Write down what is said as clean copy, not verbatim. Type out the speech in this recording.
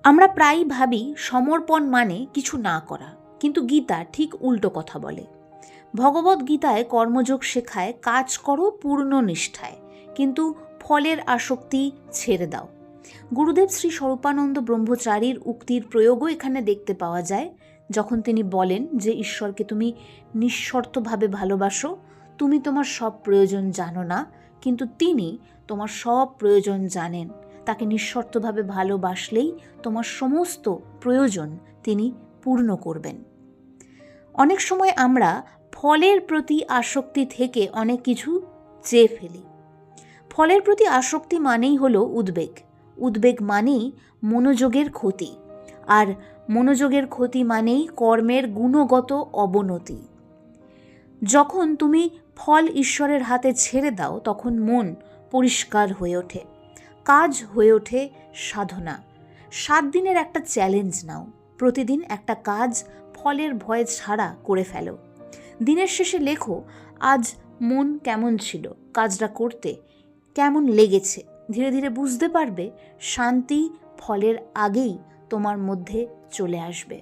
আমরা প্রায়ই ভাবি সমর্পণ মানে কিছু না করা, কিন্তু গীতা ঠিক উল্টো কথা বলে। ভগবদ্ গীতায় কর্মযোগ শেখায় কাজ করো পূর্ণ নিষ্ঠায়, কিন্তু ফলের আসক্তি ছেড়ে দাও। গুরুদেব শ্রী স্বরূপানন্দ ব্রহ্মচারীর উক্তির প্রয়োগও এখানে দেখতে পাওয়া যায়, যখন তিনি বলেন যে ঈশ্বরকে তুমি নিঃশর্তভাবে ভালোবাসো, তুমি তোমার সব প্রয়োজন জানো না, কিন্তু তিনি তোমার সব প্রয়োজন জানেন। তাকে নিঃশর্তভাবে ভালোবাসলেই তোমার সমস্ত প্রয়োজন তিনি পূর্ণ করবেন। অনেক সময় আমরা ফলের প্রতি আসক্তি থেকে অনেক কিছু চেয়ে ফেলি। ফলের প্রতি আসক্তি মানেই হলো উদ্বেগ, উদ্বেগ মানেই মনোযোগের ক্ষতি, আর মনোযোগের ক্ষতি মানেই কর্মের গুণগত অবনতি। যখন তুমি ফল ঈশ্বরের হাতে ছেড়ে দাও, তখন মন পরিষ্কার হয়ে ওঠে, কাজ হয়ে ওঠে সাধনা। 7 দিনের একটা চ্যালেঞ্জ নাও, প্রতিদিন একটা কাজ ফলের ভয় ছাড়া করে ফেলো। দিনের শেষে লেখো, আজ মন কেমন ছিল, কাজটা করতে কেমন লেগেছে। ধীরে ধীরে বুঝতে পারবে শান্তি ফলের আগেই তোমার মধ্যে চলে আসবে।